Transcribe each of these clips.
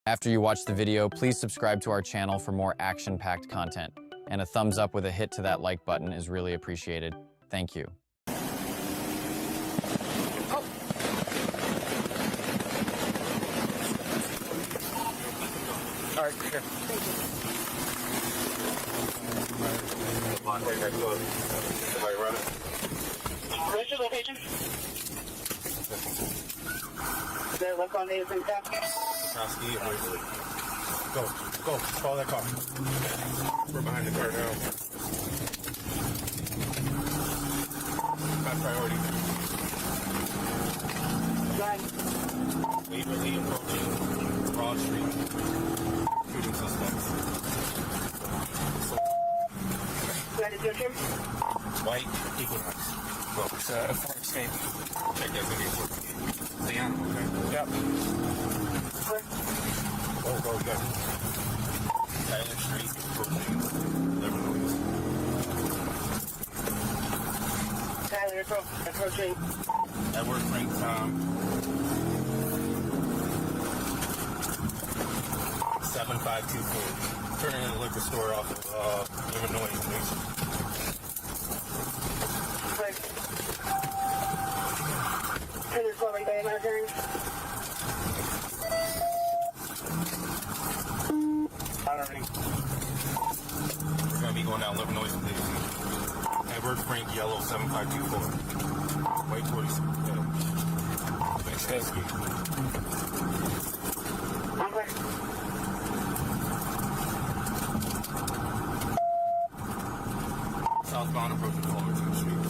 After you watch the video, please subscribe to our channel for more action-packed content. And a thumbs up with a hit to that like button is really appreciated. Thank you. All right, here. Wait, right, go. Somebody running. Where's your location? Is there a look on the inside tap? Kowski and Waverly. Go, follow that car. We're behind the car now. High priority. Go ahead. Waverly approaching Broad Street. Shooting suspects. Go ahead and search him. White Equinox. Go. It's a for escape. Check that video. Leon? Okay. Yep. Where? Go, go. Tyler Street, Brooklyn, Livernois. Tyler, approaching. Edward Frank Tom. 7524. Turning in the liquor store off of Livernois. Where? Turn this forward, go ahead, monitoring. Monitoring. We're going to be going down Livernois and Daisy. Edward Frank Yellow 7524. White 46. Thanks, Okay. Southbound approaching Culverton Street.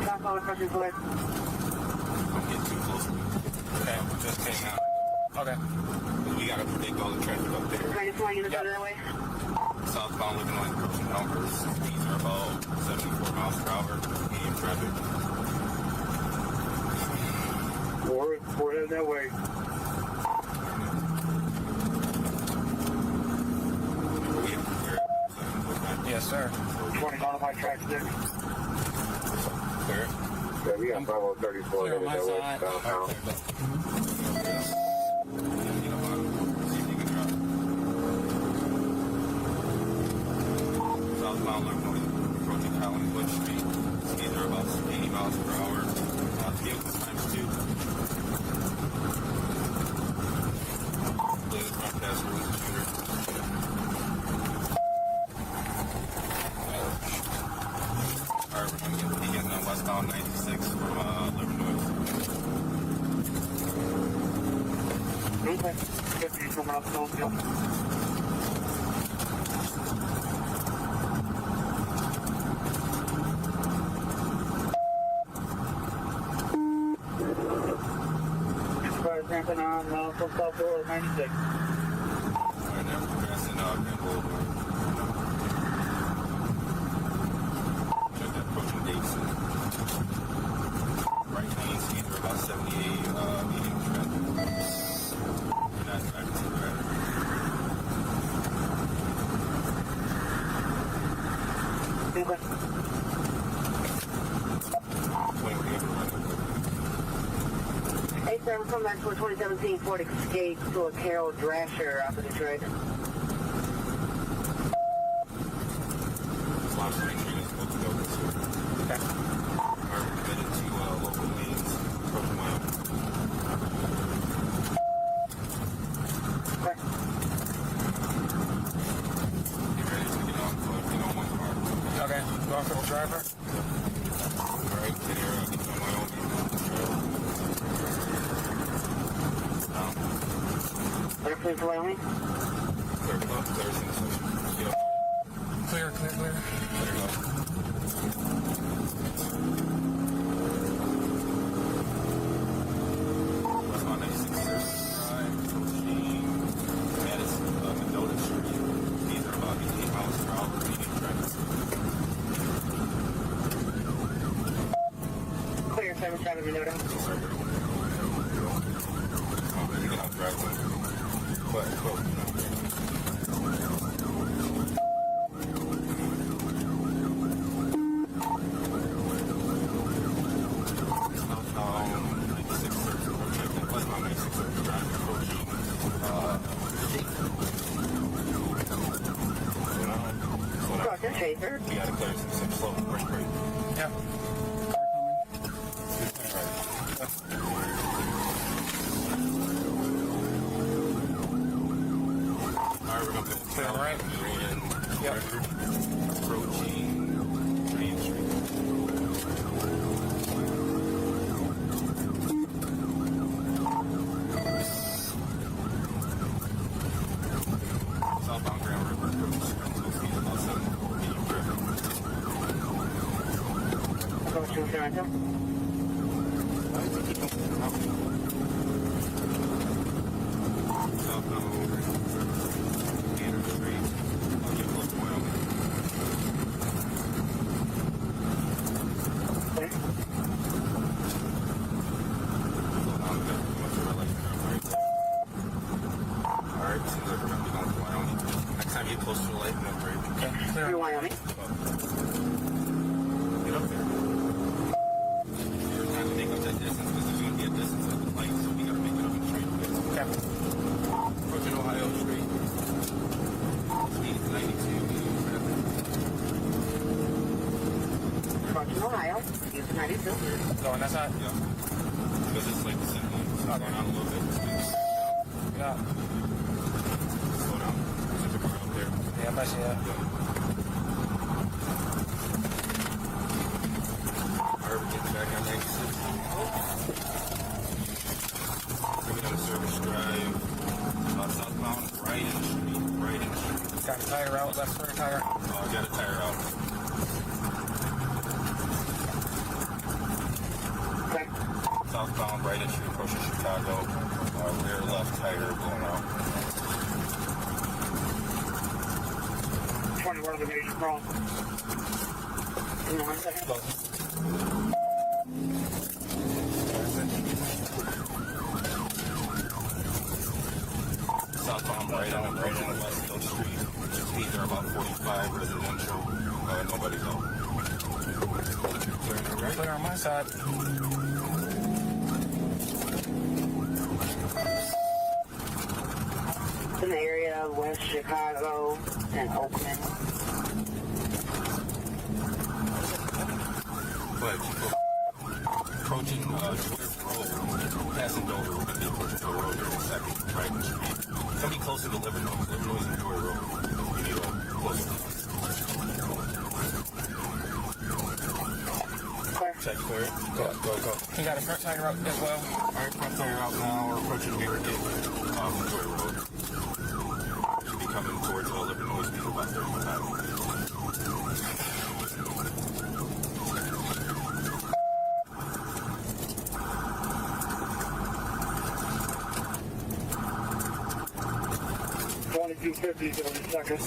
Southbound approaching Fuller. Don't get too close. Okay, just came out. Okay. We got to predict all the traffic up there. Ready for you to go that way? Southbound Livernois approaching Elmhurst. Speeds are about 74 miles per hour. Medium traffic. We're headed that way. Yes, sir. 20 modified track 6. Clear. Yeah, we got Bravo 34 Clear on my headed that way side. downtown. Southbound Livernois approaching Hollywood Street. Speeds are about 80 miles per hour. Vehicles times 2. Please front desk room shooter. Alright, we're going to get westbound 96 from Livernois. Okay. 50 coming up Snowfield. Ramping on from South Door 96. Alright, now we're passing Grand Boulevard. Check that approaching Davidson. Right lane speeds are about 78, medium traffic. Not driving too bad. Okay. 87 from that 2017 Ford Escape to a Carol Drasher out of Detroit. Slots to make sure you're supposed to go this way. Okay. Are committed to local lanes, approaching Wyoming. Okay. Get ready to get on one car. Okay. Going for the driver? Alright, get here, get on Wyoming. Airplane for Wyoming. Clear intersection. Yep. Clear. There you go. Westbound 96 Drive, approaching Madison, Mendota Street. These are about 88 miles per hour, medium traffic. Clear 77 Minota. You can drive one. But, Okay, sir. We gotta clear some slow brake rate. Yeah. Alright, we're gonna go Clear right. and Yep. approaching Main Street. Southbound Grand River approach. Speed about 7 medium traffic. Approaching Toronto. Southbound Gator Street. I'll get close to Wyoming. Okay. Alright, seems like we're gonna be going to Wyoming. Next time you get close to the light, no break. Okay. Clear. Through Wyoming. Get up there. You're trying to make up that distance because there's gonna be a distance at the light, so we gotta make it up in straight ways. Okay. Approaching Ohio Street. Speed is 92. Medium traffic. Approaching Ohio. Use 92. Going that side. Yeah. Because it's like the center line. So going out a little bit. Yeah. Slow down. There's a car up there. Yeah, I see that. Alright, we're getting back on 96. Coming on Service Drive. Southbound Brighton Street. Brighton Street. Got a tire out. Left rear tire. I got a tire out. Okay. Southbound Brighton Street approaching Chicago. Rear left tire blown out. 21 the major cross. Give me 1 second. Southbound Brighton approaching Westfield Street. Speeds are about 45 residential. Nobody's out. Clearing it right. Clear on my side. It's in the area of West Chicago and Oakland. But approaching Swift Road, passing Dover, we're going to be approaching Dover Road here in a second. Brighton Street. Somebody closer to Livernois. Livernois and Joy Road. We need a closer. Clear. Check clear. Go. He got a front tire out as well. Alright, front tire out now. We're approaching Barricade from Joy Road. Should be coming towards Livernois, speed about 35. $22.50 every second.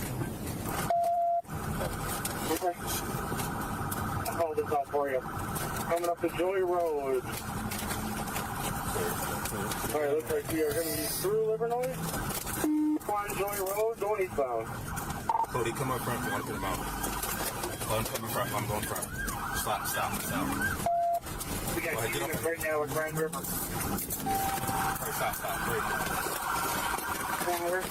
Okay. I'll hold this out for you. Coming up to Joy Road. Alright, looks like we are going to be through Livernois. On Joy Road, going eastbound. Cody, come up front. You want to put him out. Let him come in front. I'm going front. Stop. We got Go ahead, get up. units right now at Grand River. Alright, stop. Wait. Grand River.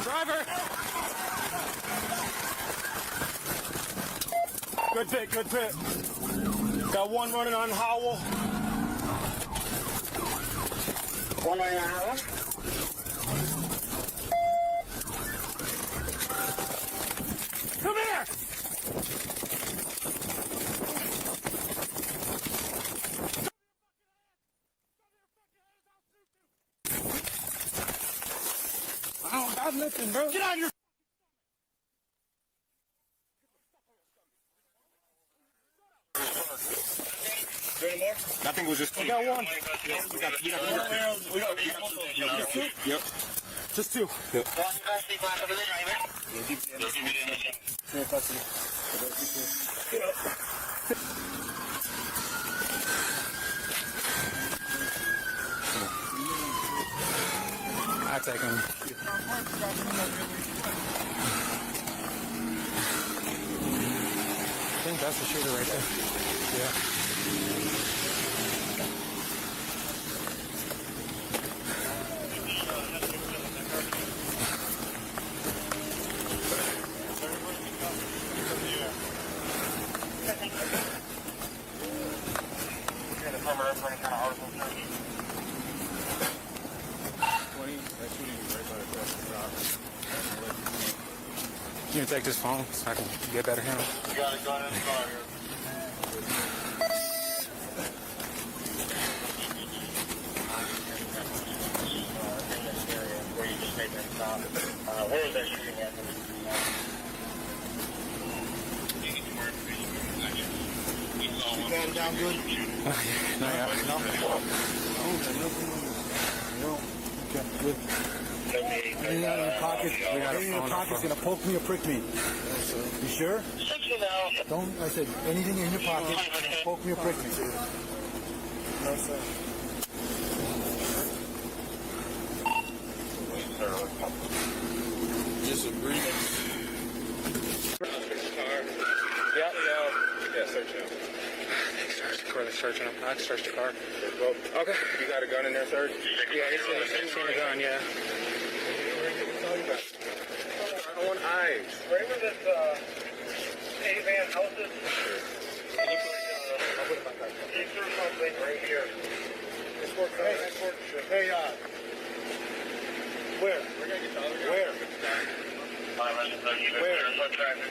Driver! Good pit. Got one running on Howell. One right now. Come here! I don't got nothing, bro. Get out of your... Nothing was just two. I got one. Yep. Just two. I take him. I think that's the shooter right there. Yeah. Remember, that's any kind of article search. 20. That shooting is right by the traffic stop. You can take this phone so I can get better handle. You got a gun in the car here. In this area where you just made that stop. Where was that shooting at? You got it down good? No, yeah. No. Okay, good. Anything in your pocket? Anything in your pocket's gonna poke me or prick me. You sure? 60 now. Don't. I said anything in your pocket, poke me or prick me. No, sir. Disagreement. Yeah, search him. Searching him. I can search the car. Okay. You got a gun in there, sir? Yeah, he's seen a gun, yeah. I want eyes. Right where this A-van house is, can you threw something right here. Hey, where? Where?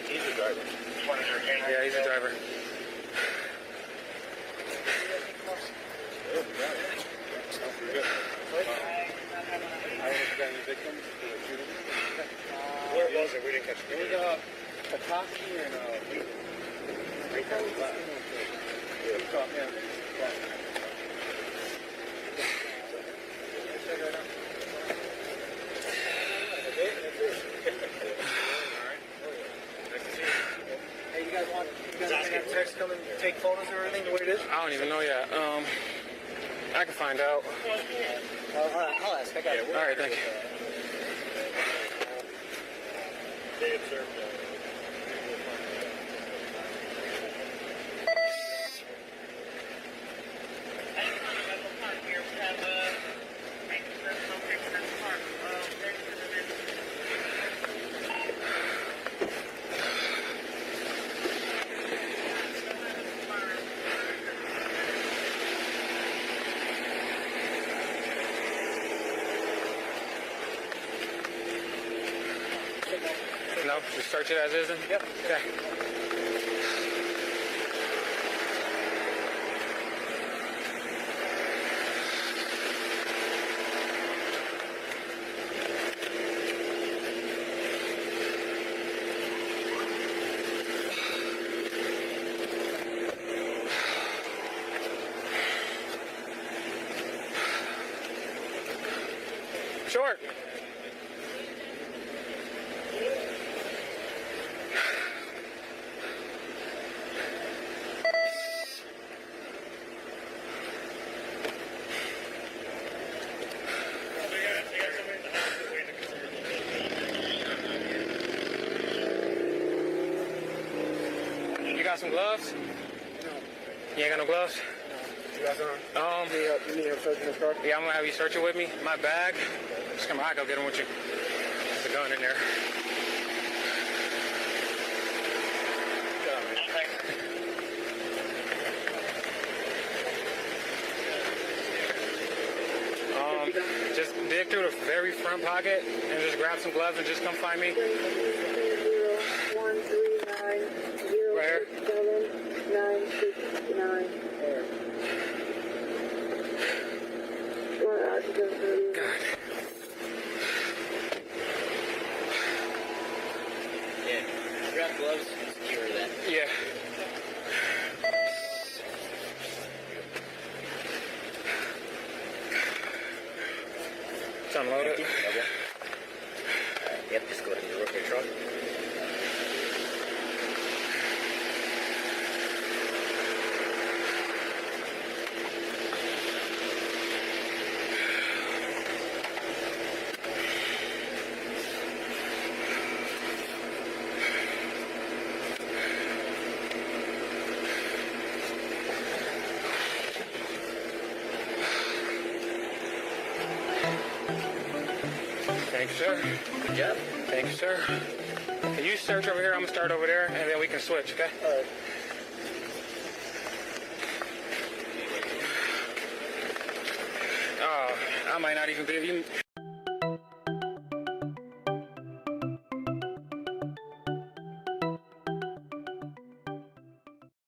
He's the driver. Yeah, he's a driver. Where was it? We didn't catch it. It was Petoskey and Hey, you guys want text come and take photos or everything the way it is? I don't even know yet. I can find out. I'll ask. I got it. All right, thank you. They observed No, just search it as is. Yep. Okay. Short. You got some gloves? No. You ain't got no gloves? You guys on? You need help searching this car? Yeah, I'm gonna have you search it with me. My bag. Just come on, go get him with you. There's a gun in there. Just dig through the very front pocket and just grab some gloves and just come find me. 139 Right here. 969. God. Yeah, grab gloves and secure that. Yeah. It's unloaded. Okay. Yep, just go ahead and rope your truck. Thank you, sir. Good job. Thank you, sir. Can you search over here? I'm gonna start over there, and then we can switch, okay? All right. I might not even be able.